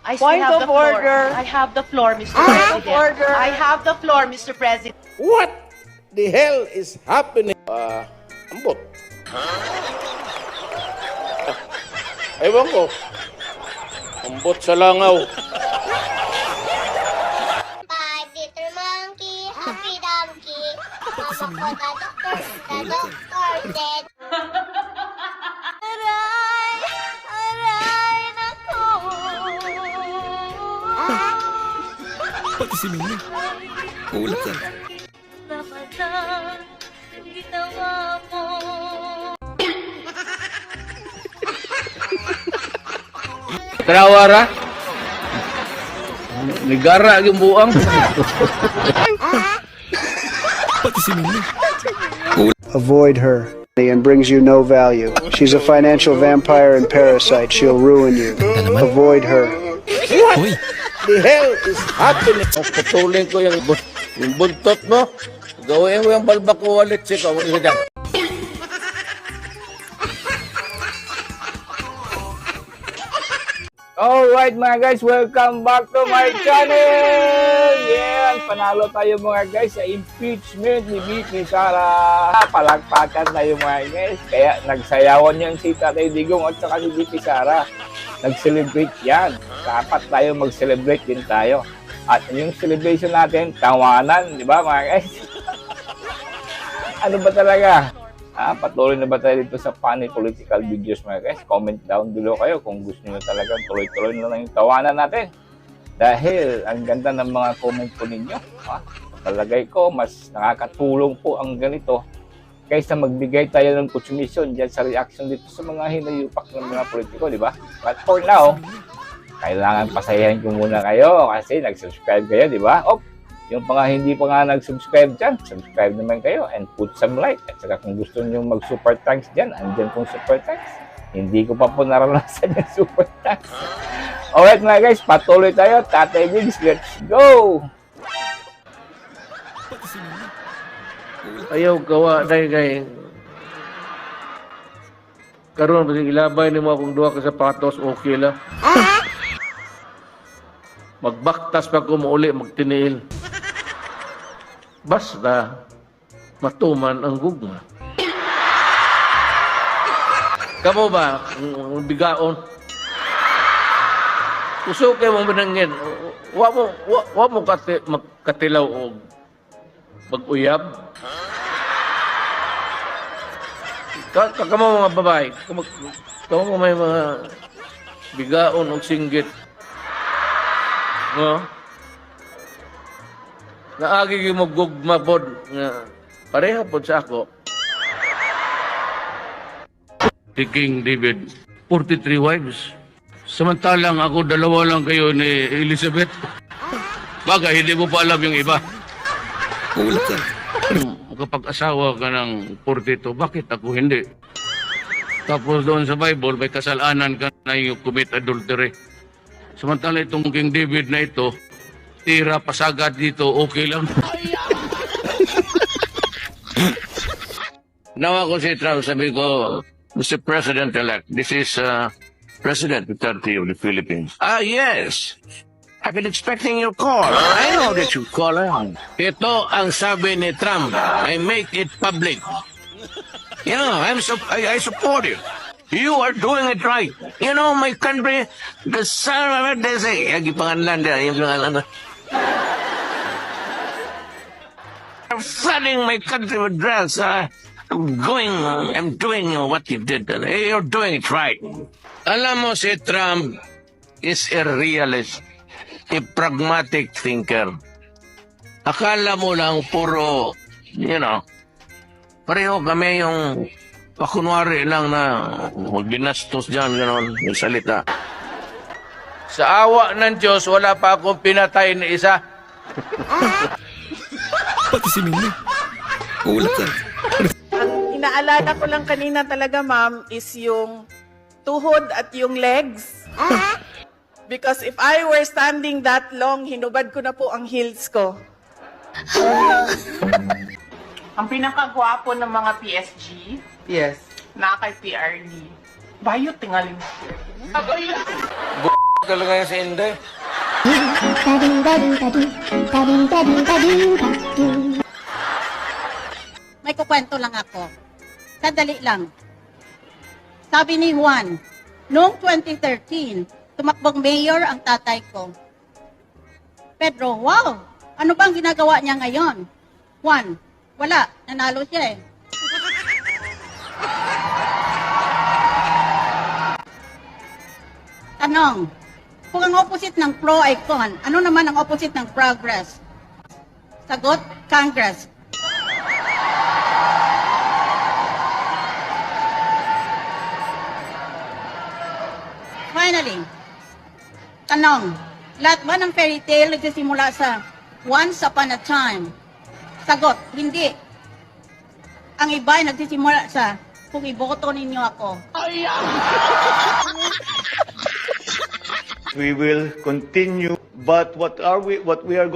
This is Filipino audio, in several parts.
I still Point have of the floor. order. I have the floor, Mr. Point of President. order. I have the floor, Mr. President. What the hell is happening? Ambot. Ewan ko. Ambot sa langaw. 5-liter monkey, happy donkey. Mama ko the doctor said. Aray, naku. Pati si Mimi. Ulat yan. Dapat lang ginawa mo. Trawara. Negara yung buang. Pati si Mimi. Avoid her and brings you no value. She's a financial vampire and parasite. She'll ruin you. Avoid her. Uy, The hell is happening? Putulin ko yung buntot mo. Gawin ko yung balbako ulit. Sika, ulit ka dyan. Alright mga guys, welcome back to my channel! Yan, panalo tayo mga guys sa impeachment ni VP Sara. Palagpakan tayo mga guys. Kaya nagsayawan yan si Tatay Digong at saka si VP Sara. Nag-celebrate yan. Dapat tayo mag-celebrate din tayo. At yung celebration natin, tawanan, di ba mga guys? Ano ba talaga? Patuloy na ba tayo dito sa funny political videos mga guys? Comment down below kayo kung gusto nyo talagang tuloy-tuloy na lang yung tawanan natin. Dahil ang ganda ng mga comment po ninyo. Palagay ko, mas nakakatulong po ang ganito kaysa magbigay tayo ng consumption dyan sa reaction dito sa mga hinayupak ng mga politiko, di ba? But for now, kailangan pasayahin ko muna kayo kasi nag-subscribe kayo, di ba? Yung mga hindi pa nga nag-subscribe dyan, subscribe naman kayo and put some like. At saka kung gusto nyo mag-super thanks dyan, andyan pong super thanks. Hindi ko pa po naranasan yung super thanks. Alright mga guys, patuloy tayo. Tatay Diggs, let's go! Ayaw gawa dahil kay karon basig ilabay nimo akong duha ka sapatos okay lang. Magbaktas pa ko mauli magtiniil. Basta matuman ang gugma. Kamo ba ang bigaon? Uso kay mo manangin. Wa mo katilaw og mag-uyab. Kamo mga babae, kamo may mga bigaon og singgit. No? Naagi mo gugma pod nga pareha pod sa ako. Si King David, 43 wives. Samantalang ako dalawa lang kayo ni Elizabeth. Bagay, hindi mo pa alam yung iba. ulat yan. Kapag asawa ka ng 42, bakit ako hindi? Tapos doon sa Bible, may kasalanan ka na yung commit adultery. Samantala itong King David na ito, tira, pasagad dito, okay lang. Nawa ko si Trump, sabi ko, Mr. President-elect, this is President Duterte of the Philippines. Yes. I've been expecting your call. I know that you call around. Ito ang sabi ni Trump. I make it public. You know, I support you. You are doing it right. You know, my country, the son of it, they say, yagi pangalan nila, yung pangalan. I'm flooding my country with drugs. I'm doing what you did. You're doing it right. Alam mo, si Trump is a realist, a pragmatic thinker. Akala mo lang puro, pareho kami yung pakunwari lang na binastos dyan, gano'n, yung salita. Sa awa ng Diyos, wala pa akong pinatay ni isa. Pati si Mimi. Ulat yan. Ang inaalala ko lang kanina talaga, ma'am, is yung tuhod at yung legs. Because if I were standing that long, hinubad ko na po ang heels ko. Ang pinakagwapo ng mga PSG, Yes. na kay PRD, Bayot tingaling. Talaga yan si Inday. May kukwento lang ako. Sandali lang. Sabi ni Juan, noong 2013, tumakbong mayor ang tatay ko. Pedro, wow! Ano bang ginagawa niya ngayon? Juan, wala. Nanalo siya eh. Tanong, kung ang opposite ng pro ay con, ano naman ang opposite ng progress? Sagot, Congress. Finally, tanong, lahat ba ng fairy tale nagsisimula sa once upon a time? Sagot, hindi. Ang iba ay nagsisimula sa kung iboto ninyo ako. We will continue, but what we are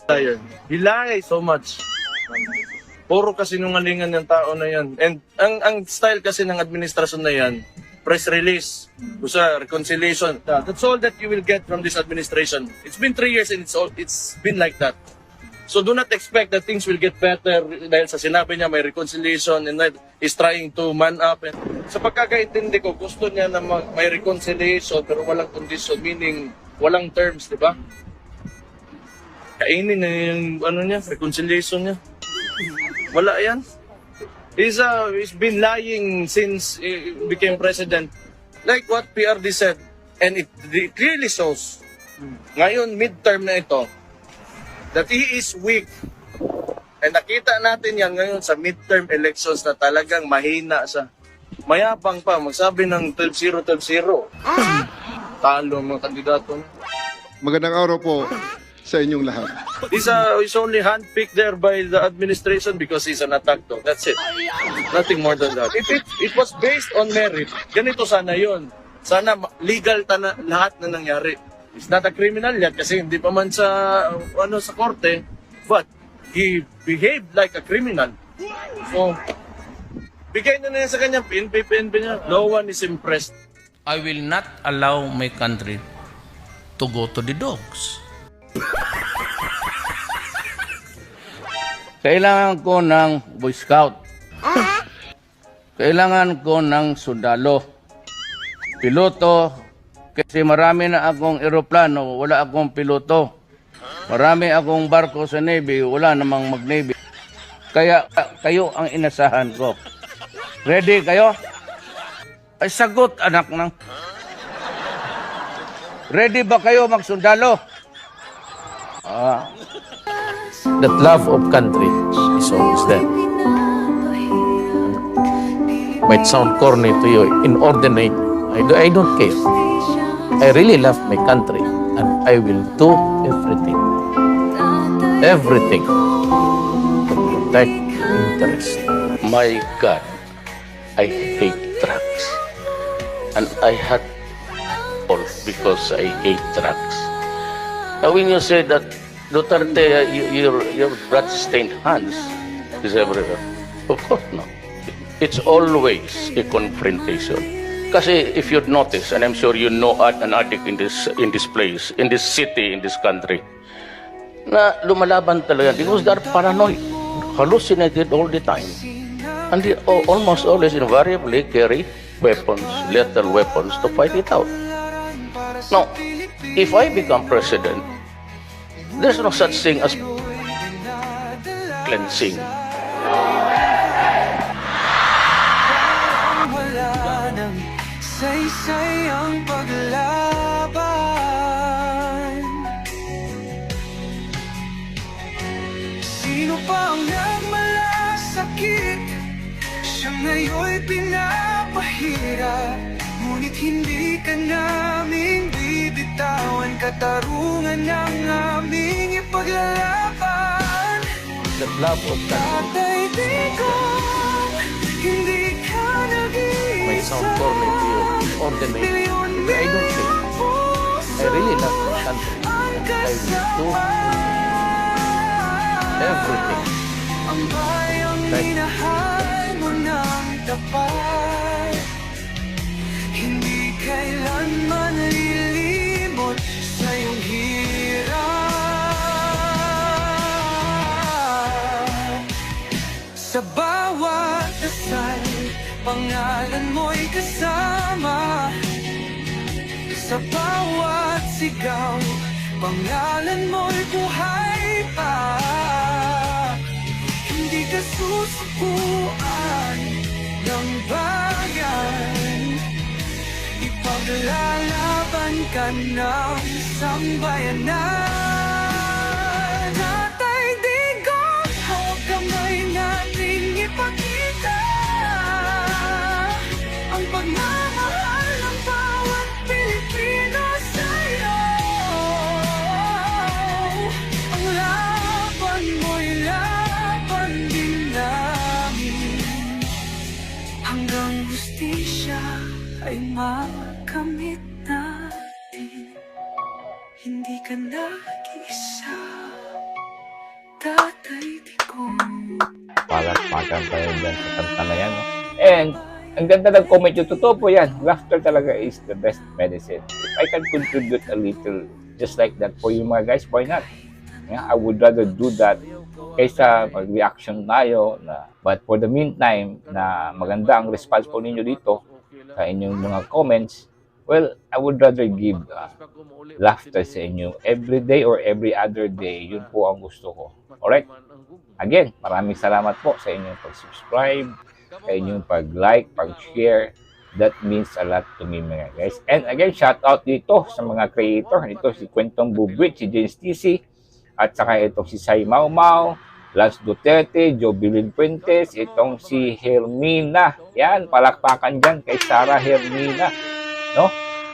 tired. He lies so much. Puro kasinungalingan ng tao na yan. And ang style kasi ng administrasyon na yan, press release, usa, reconciliation. That's all that you will get from this administration. It's been 3 years and it's been like that. So do not expect that things will get better dahil sa sinabi niya may reconciliation and that is trying to man up. And sa pagkakaintindi ko, gusto niya na may reconciliation pero walang condition, meaning walang terms, di ba? Kainin na yung reconciliation niya. Wala yan. He's been lying since he became president. Like what PRD said, and it clearly shows, ngayon midterm na ito, that he is weak. And nakita natin yan ngayon sa midterm elections na talagang mahina siya. Mayabang pa, magsabi ng 12-0, 12-0. Talo ang mga kandidato. Magandang araw po sa inyong lahat. He's only handpicked there by the administration because he's an attack dog. That's it. Nothing more than that. If it was based on merit, ganito sana yon. Sana legal lahat na nangyari. He's not a criminal yet kasi hindi pa man sa korte, but he behaved like a criminal. So, bigay na niya sa kanya, PNP niya. No one is impressed. I will not allow my country to go to the dogs. Kailangan ko ng Boy Scout. Kailangan ko ng sundalo. Piloto. Kasi marami na akong eroplano, wala akong piloto. Marami akong barko sa Navy, wala namang mag-Navy. Kaya kayo ang inasahan ko. Ready kayo? Ay sagot, anak ng. Ready ba kayo magsundalo? That love of country is always there. Might sound corny to you, inordinate. I don't care. I really love my country and I will do everything to protect interest. My God, I hate drugs. And I had all because I hate drugs. Now when you say that Duterte, your blood-stained hands is everywhere, of course not. It's always a confrontation. Kasi if you'd notice, and I'm sure you know an addict in this place, in this city, in this country, na lumalaban talaga because they're paranoid, hallucinated all the time. And they almost always invariably carry weapons, lethal weapons to fight it out. Now, if I become president, there's no such thing as cleansing. Saysay ang paglaban. Sino pa ang nagmalasakit? Siya ngayon'y pinapahirap. Ngunit hindi ka namin bibitawan. Katarungan ng aming ipaglalaban. The love of country. Tatay di ko, hindi ka nag-iisa. Might sound corny to you, ordinary. I don't care. I really love my country. And I will do everything. Ang bayang minahal mo ng tapat. sumisigaw, pangalan mo'y buhay pa. Hindi ka susukuan ng bayan, ipaglalaban ka ng sambayanan. Tatay Digong, hawag kamay nating ipakita ang pagmamahal ng bawat Pilipino sa'yo. Ang laban mo'y laban din namin, hanggang hustisya ay makamit natin. Hindi ka nag-isa, Tatay Digong. Palakpakan tayo dyan sa kanta na yan. No? And, ang ganda ng comment yung totoo po yan. Laughter talaga is the best medicine. If I can contribute a little just like that for you mga guys, why not? Yeah, I would rather do that kaysa mag-reaction tayo. But for the meantime, na maganda ang response po ninyo dito sa inyong mga comments, well, I would rather give laughter sa inyo every day or every other day. Yun po ang gusto ko. Alright? Again, maraming salamat po sa inyong pag-subscribe, sa inyong pag-like, pag-share. That means a lot to me mga guys. And again, shout out dito sa mga creator. Ito si Kwentong Bubwit, si James TC, at saka itong si Sai Mau Mau, Lance Duterte, Jobilin Fuentes, itong si Hermina. Yan, palakpakan dyan kay Sarah Hermina. No?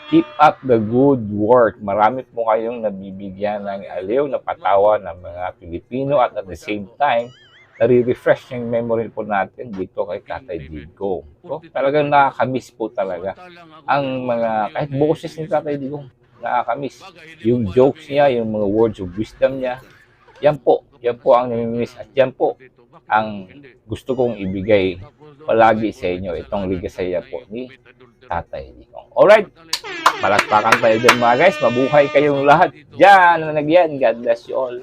Keep up the good work. Marami po kayong nabibigyan ng aliw na patawa ng mga Pilipino at the same time, nare-refresh yung memory po natin dito kay Tatay Digong. So, talagang nakakamiss po talaga ang mga, kahit boses ni Tatay Digong, nakakamiss. Yung jokes niya, yung mga words of wisdom niya, yan po ang namimiss at yan po ang gusto kong ibigay palagi sa inyo, itong ligasaya po ni Tatay Digong. Alright, palakpakan tayo dyan mga guys, mabuhay kayong lahat dyan na nagyan. God bless you all.